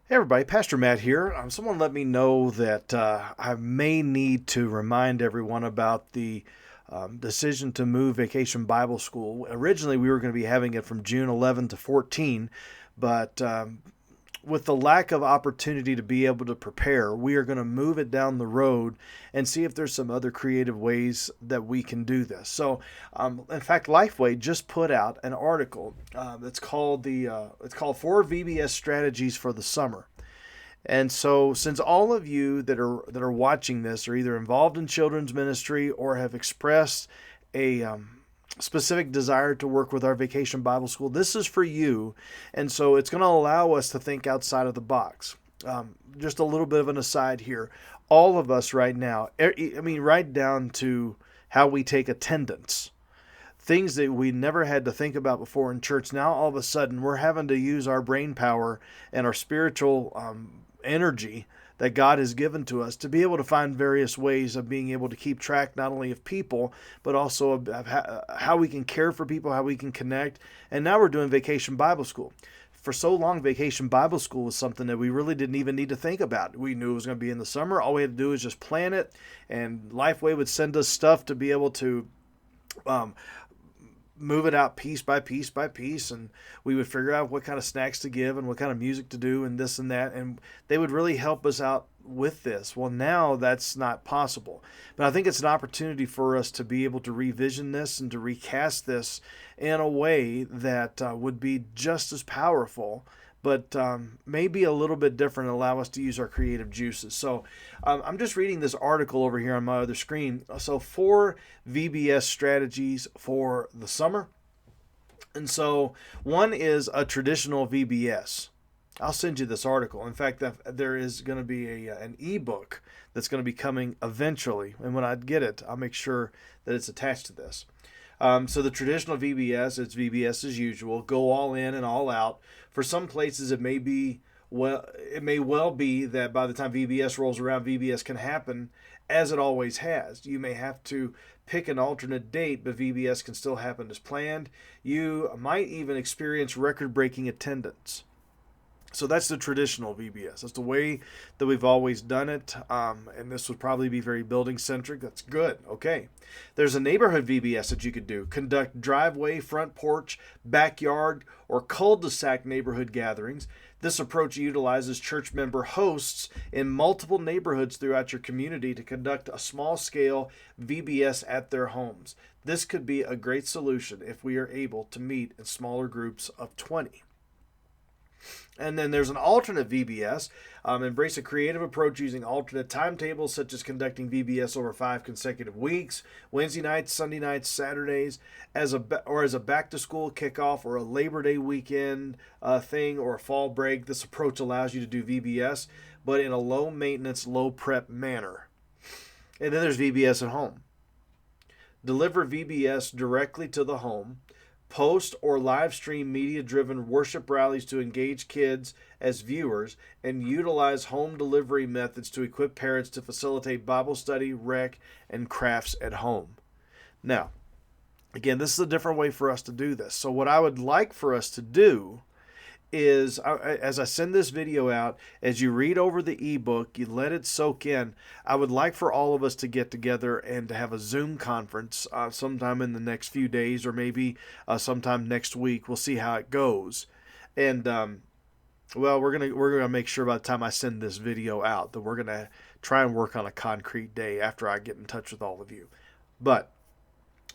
Hey everybody, Pastor Matt here. Someone let me know that I may need to remind everyone about the decision to move Vacation Bible School. Originally, we were going to be having it from June 11 to 14, but with the lack of opportunity to be able to prepare, we are going to move it down the road and see if there's some other creative ways that we can do this. So, in fact, Lifeway just put out an article that's called it's called Four VBS Strategies for the Summer. And so, since all of you that are watching this are either involved in children's ministry or have expressed a specific desire to work with our Vacation Bible School, this is for you. And so, it's going to allow us to think outside of the box. Just a little bit of an aside here. All of us right now, I mean, right down to how we take attendance, things that we never had to think about before in church. Now, all of a sudden, we're having to use our brain power and our spiritual energy that God has given to us to be able to find various ways of being able to keep track not only of people, but also of how we can care for people, how we can connect. And now we're doing Vacation Bible School. For so long, Vacation Bible School was something that we really didn't even need to think about. We knew it was going to be in the summer. All we had to do was just plan it, and Lifeway would send us stuff to be able to um, move it out piece by piece by piece, and we would figure out what kind of snacks to give and what kind of music to do and this and that, and they would really help us out with this. Well, now that's not possible, but I think it's an opportunity for us to be able to revision this and to recast this in a way that would be just as powerful, but maybe a little bit different and allow us to use our creative juices. So I'm just reading this article over here on my other screen. So 4 VBS strategies for the summer. And so one is a traditional VBS. I'll send you this article. In fact, there is going to be an ebook that's going to be coming eventually. And when I get it, I'll make sure that it's attached to this. So the traditional VBS, it's VBS as usual, go all in and all out. For some places, it may well be that by the time VBS rolls around, VBS can happen as it always has. You may have to pick an alternate date, but VBS can still happen as planned. You might even experience record-breaking attendance. So that's the traditional VBS. That's the way that we've always done it. And this would probably be very building centric. That's good. Okay. There's a neighborhood VBS that you could do. Conduct driveway, front porch, backyard, or cul-de-sac neighborhood gatherings. This approach utilizes church member hosts in multiple neighborhoods throughout your community to conduct a small scale VBS at their homes. This could be a great solution if we are able to meet in smaller groups of 20. And then there's an alternate VBS. Embrace a creative approach using alternate timetables, such as conducting VBS over 5 consecutive weeks, Wednesday nights, Sunday nights, Saturdays, as a back-to-school kickoff or a Labor Day weekend thing or a fall break. This approach allows you to do VBS, but in a low-maintenance, low-prep manner. And then there's VBS at home. Deliver VBS directly to the home. Post or live stream media driven worship rallies to engage kids as viewers, and utilize home delivery methods to equip parents to facilitate Bible study, rec, and crafts at home. Now, again, this is a different way for us to do this. So, what I would like for us to do is, as I send this video out, as you read over the ebook, you let it soak in. I would like for all of us to get together and to have a Zoom conference sometime in the next few days, or maybe sometime next week. We'll see how it goes. And well, we're gonna make sure by the time I send this video out that we're gonna try and work on a concrete day after I get in touch with all of you. But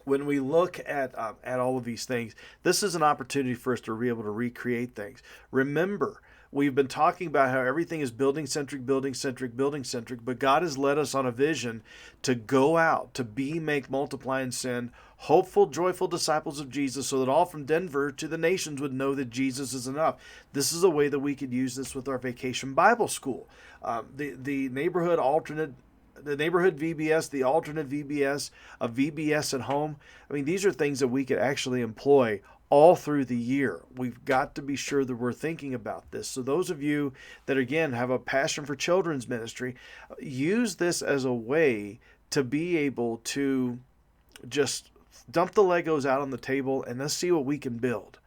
when we look at all of these things, this is an opportunity for us to be able to recreate things. Remember, we've been talking about how everything is building centric, building centric, building centric, but God has led us on a vision to go out, to be, make, multiply, and send hopeful, joyful disciples of Jesus, so that all from Denver to the nations would know that Jesus is enough. This is a way that we could use this with our Vacation Bible School. The neighborhood alternate, the neighborhood VBS, the alternate VBS, a VBS at home. I mean, these are things that we could actually employ all through the year. We've got to be sure that we're thinking about this. So those of you that, again, have a passion for children's ministry, use this as a way to be able to just dump the Legos out on the table and let's see what we can build.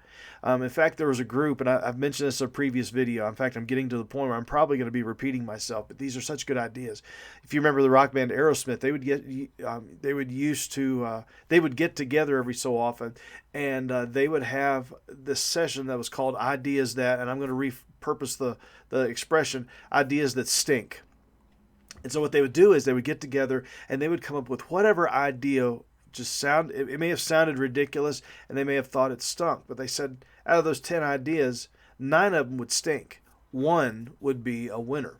In fact, there was a group, and I've mentioned this in a previous video. In fact, I'm getting to the point where I'm probably going to be repeating myself, but these are such good ideas. If you remember the rock band Aerosmith, they would get together every so often, and they would have this session that was called Ideas That, and I'm going to repurpose the expression, Ideas That Stink. And so what they would do is they would get together and they would come up with whatever idea it may have sounded ridiculous and they may have thought it stunk, but they said out of those 10 ideas, 9 of them would stink. 1 would be a winner.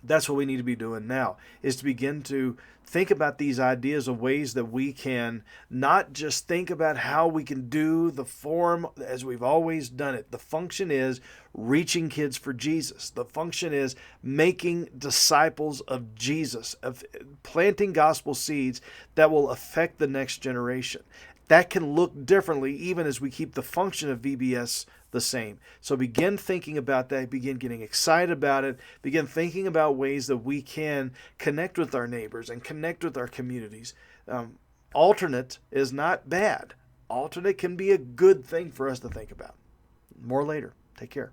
That's what we need to be doing now, is to begin to think about these ideas of ways that we can not just think about how we can do the form as we've always done it. The function is reaching kids for Jesus. The function is making disciples of Jesus, of planting gospel seeds that will affect the next generation. That can look differently even as we keep the function of VBS the same. So begin thinking about that, begin getting excited about it, begin thinking about ways that we can connect with our neighbors and connect with our communities. Alternate is not bad. Alternate can be a good thing for us to think about. More later. Take care.